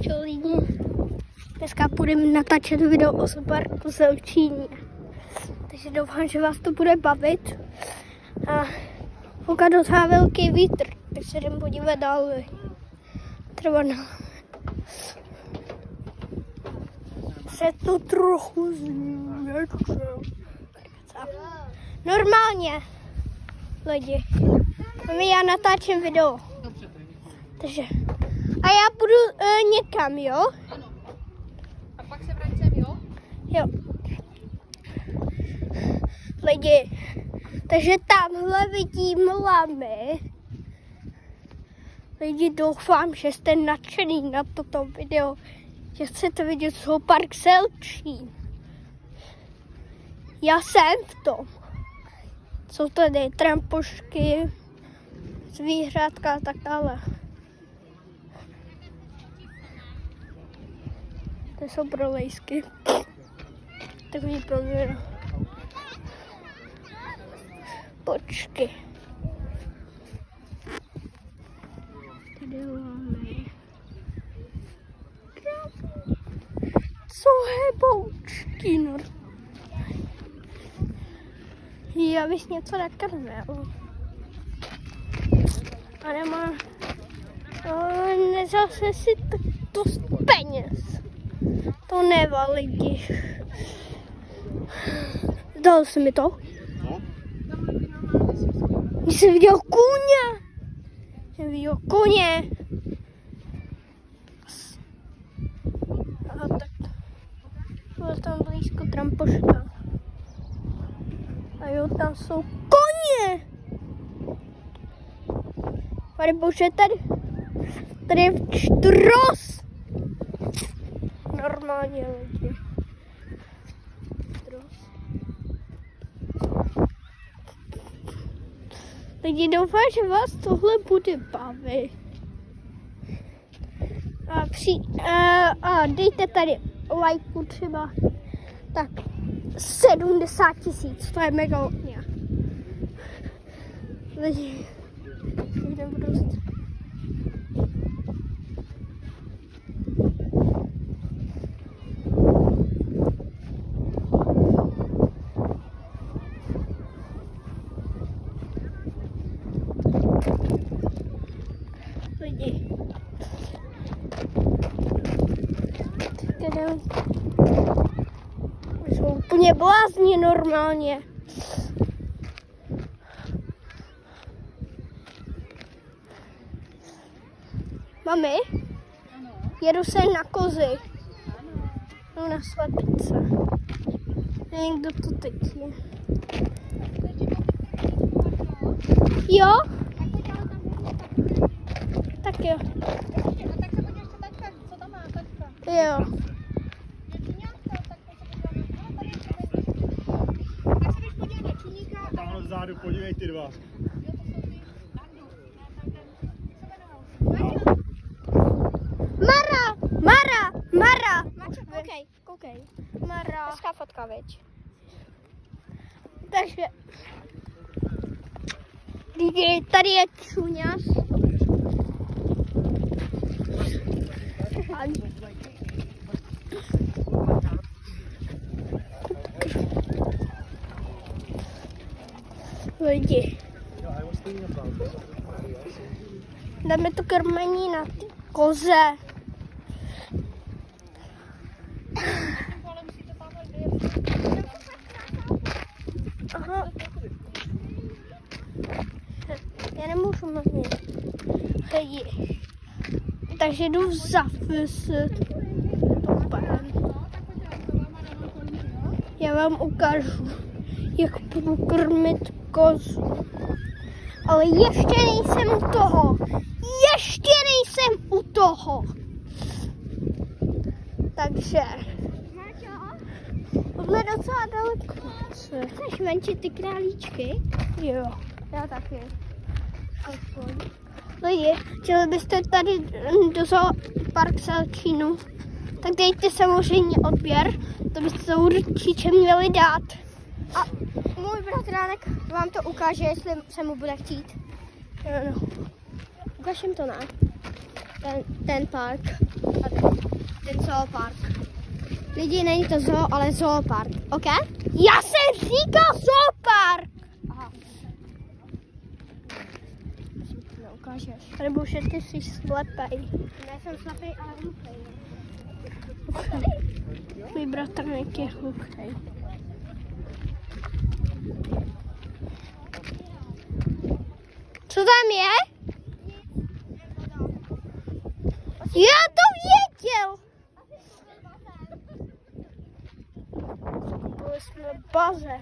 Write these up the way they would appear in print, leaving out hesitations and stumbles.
Čau lidi. Dneska půjdeme natáčet video o zooparku Selčíně. Takže doufám, že vás to bude bavit. A fouká docela velký vítr, tak se jdem podívat dál. Třeba se to trochu změkče. Normálně, lidi. Já natáčím video. Takže. A já půjdu někam, jo? Ano. A pak se vracím, jo? Jo. Lidi. Takže tamhle vidím lamy. Lidi, doufám, že jste nadšený na toto video. Že chcete vidět zoopark Selčín. Já jsem v tom. Jsou tady trampošky, zvířátka a tak dále. To jsou prolejsky. Takový proměr. Počky. Tady máme. Co heboučky, no. Já bys něco nakrmil. A nemá. Nezal jsem si dost peněz. To nevá, lidi. Dal jsi mi to? No. Jsem viděl kůně. Jsem viděl kůně. A tak. Byla tam blízko trampoška. A jo, tam jsou koně. Pane bože, tady je štros. Normálně lidi. Lidi, doufám, že vás tohle bude bavit. A dejte tady lajku třeba tak 70 000, to je mega hodně. Lidi, jdem prostě. Lidi. Jsou úplně blázni normálně. Mami? Ano. Jedu se na kozy. Ano. Na slepice. Nevím, kdo to teď je. Jo? Tak jo. A tak se podívej ještě taťka, co tam má taťka? Jo. Je čuňátka, tak se podívat na čuníka. Tamhle vzadu, podívej ty dva. Mara. Koukej. Mara. Hezká fotka, viď? Takže. Tady je čuňas. Lidi. Dáme to krmení na ty koze. Aha. Já nemůžu mluvit. Lidi. Takže jdu zafisit. Já vám ukážu, jak budu krmit kozu. Ale ještě nejsem u toho. Takže. Tohle docela daleko. Chceš venčit ty králíčky? Jo. Já taky. Aspoň. Lidi, chtěli byste tady do zoopark Selčínu, tak dejte samozřejmě odběr, to byste to určitě měli dát. A můj bratránek vám to ukáže, jestli se mu bude chtít. No. Ukaž jim to, ne? ten park. Ten zoopark. Lidi, není to zoo, ale zoopark. OK? Já jsem říkal zoopark! Aha. Neukážeš. Nebo už ty jsi slepej. Ne, jsem slepej, ale hluchej. Můj bratranek je hluchej. Co tam je? Já to věděl! Byli jsme bazén.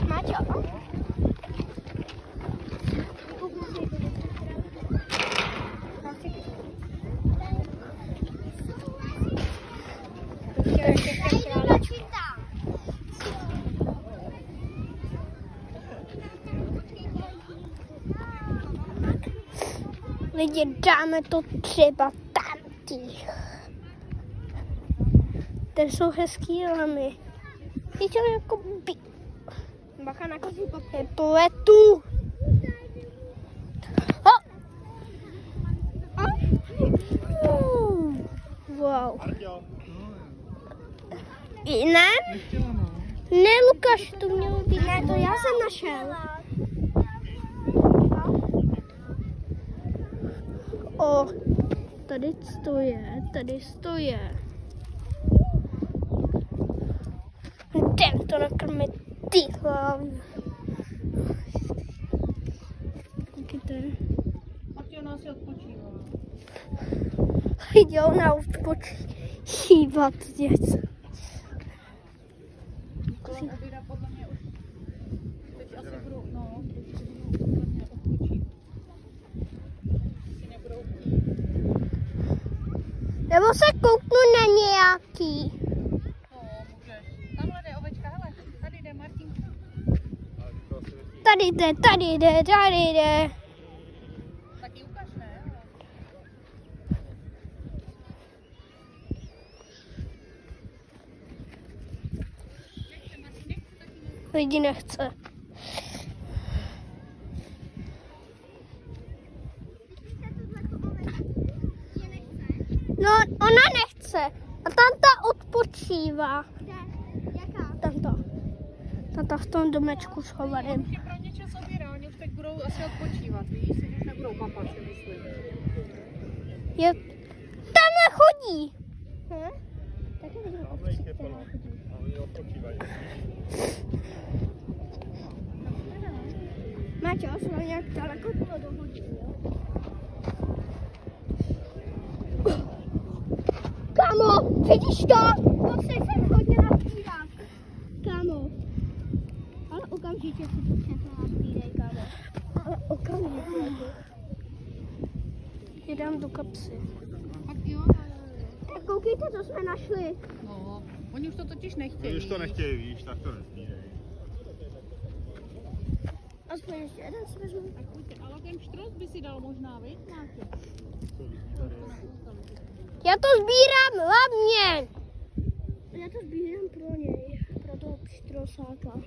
Máťo? Lidi, dáme to třeba tamtých. Ten jsou hezký lamy. Je to jako bacha na kozí papě. Pletu. Wow. Ne? Ne, Lukáš, to mělo být. Ne, to já jsem našel. O, tady to je. Jdem to nakrmit ty hlavně. A ona si odpočívá. Jde ona odpočívat něco. Kolem oběda podle mě už. Teď asi budou, no, podle mě odpočívat. Nebo se kouknu na nějaký. No, můžeš. Tamhle jde ovečka, hele, tady jde Martinka. Tady jde. Tak ji ukaž, ne? Lidi nechce. No, ona nechce. A tamta odpočívá. Jaká? Tamta v tom domečku schovaném. Už je pro ně čas oběda, oni už teď budou asi odpočívat, víš, si už nebudou papat, si myslím. Tamhle chodí. Máťo, jsme nějak daleko to dohodili, jo? Kámo, vidíš to? To se sem hodně napírá. Kámo. Ale okamžitě si to všechno napírej, kámo. Ale okamžitě. Je dám do kapsy. Tak jo, Tak koukejte, co jsme našli. no, oni už to totiž nechtějí. Když to nechtějí, víš, tak to nesmírej. Aspoň ještě jeden si vezmu. Tak pojďte, ale ten štros by si dal možná, viď, Máte? Já to sbírám hlavně. Já to sbírám pro něj, pro toho pštrosáka.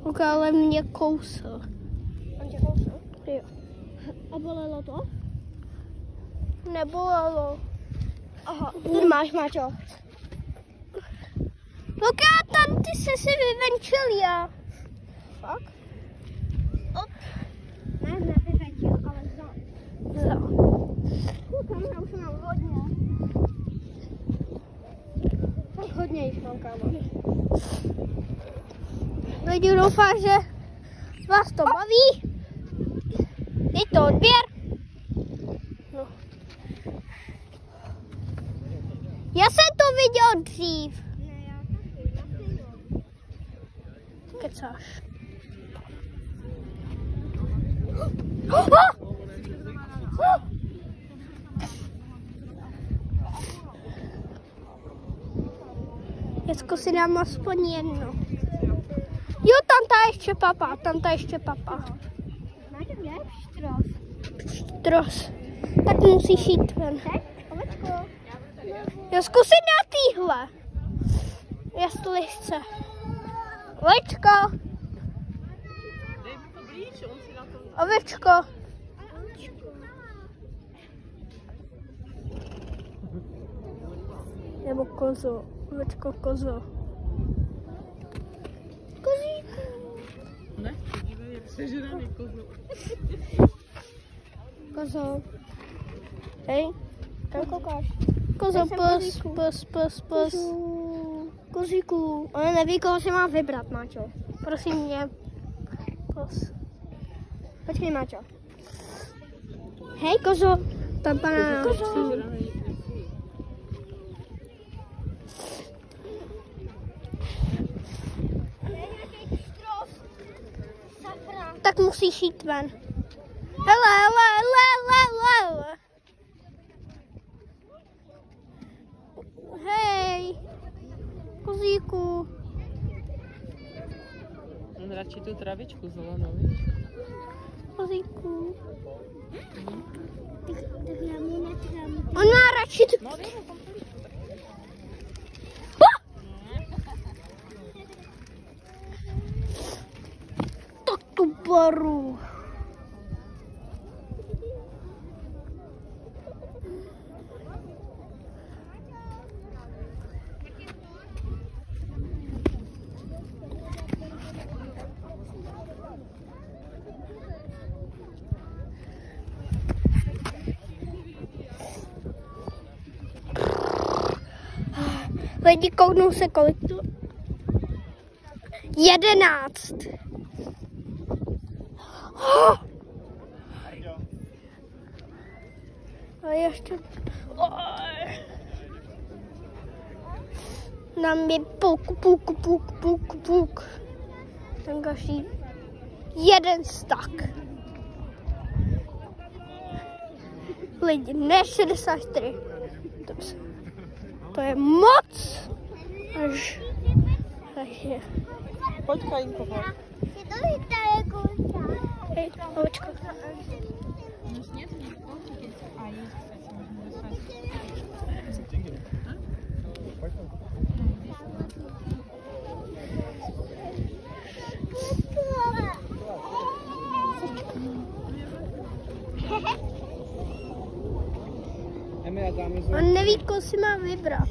Ok, ale mě kousl. On tě kousl? Jo. A bolelo to? Nebolelo. Aha, tady máš, Máťo. Luka, tam ty se si vyvenčil já. Fakt? Op. Ne, nevyvenčil, ale vzal. Luka, už mám hodně. Tak hodně jich mám, kámo. Lidi, doufám, že vás to baví. Dej to odběr. No. Já jsem to viděl dřív. Ne, já taky. Kecáš. Děcko si dám aspoň jedno. Jo, tam ta ještě papa. Máte mě? Štros. Tak musíš jít ven. Já zkusím na týhle. Jestli chce. Ovečko. že on si na tom... Ovečko. Nebo kozo. Ovečko, kozo. Kozíku. Ne, dívej, jak sežraný kozo. Kozo. Hej, kam koukáš? Kozo, pos. Kozíku. Ale neví, koho si má vybrat, Máčo. Prosím mě. Pos. Počkej, Máčo. Hej, kozo. Tam pana. Kozo. Tak musíš jít ven. Hele. Hej, kozíku. On radši tu travičku zelenou, víš? Kozíku. On má radši tu... No, Tak tu baru. Lidi, kouknou se, kolik to... 11. A ještě... Nám je puk. Ten každý jeden stak. Lidi, ne 64. To je moc. Až... Takže... Pojď, Kajinko, pojď. Hej, ovečko. On neví, koho si má vybrat.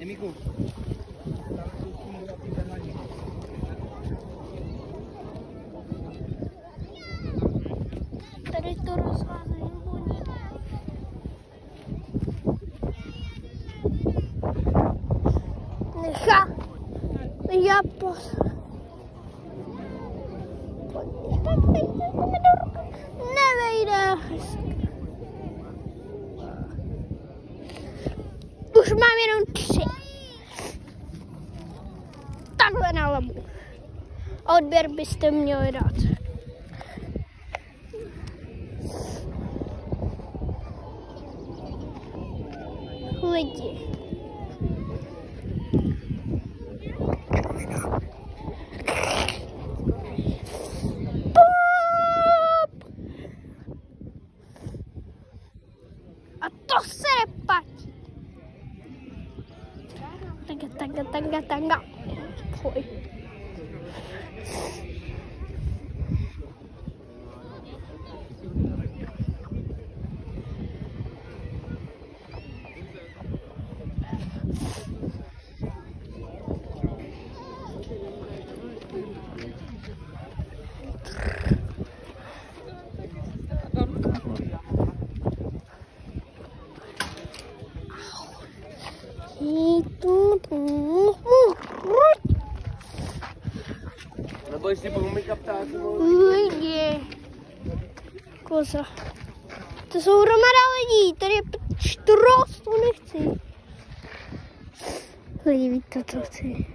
Emiku. Tady to rozházejí voní. Nechá. Já nevejde. Už mám jenom 3. Takhle na labu. Odběr byste měli dát. Lidi. A to se nepatí. Tanga. Fuj. Nebo jestli pomůžu ptáků. Lidi. Koza. To jsou hromada lidí. Tady je štros, to nechci. Lidi, víte, co chci.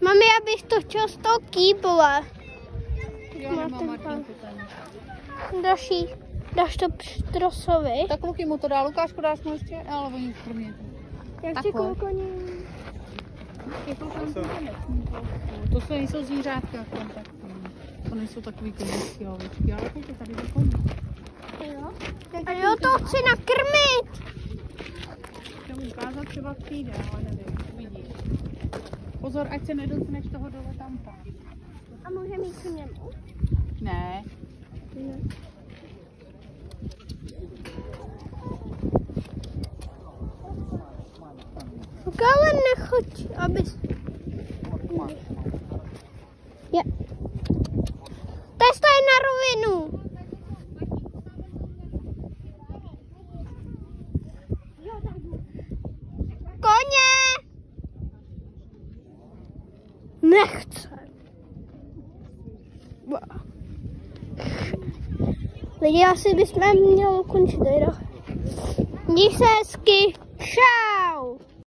Mami, abych to chtěl z toho kýble. Já nemám Martinku tam. Dáš to štrosovi. Tak kluky mu to dá, Lukášku dáš mu ještě, ale oni pro mě. Jak ti koukoni? To jsou nejsou zvířátka kontaktní. To nejsou takový koníčky a ovečky, ale koukej, tady je koní. Jo, to chci nakrmit. ukázat, třeba přijde, ale nevím, uvidíš. Pozor, ať se nedotkneš toho dole tam. A může mít k němu? Ne. Ne. Ale nechoď, abys... Je. Testaj na rovinu. Koně! Nechce. Lidi, asi bychom měli ukončit. Měj se hezky. Čau.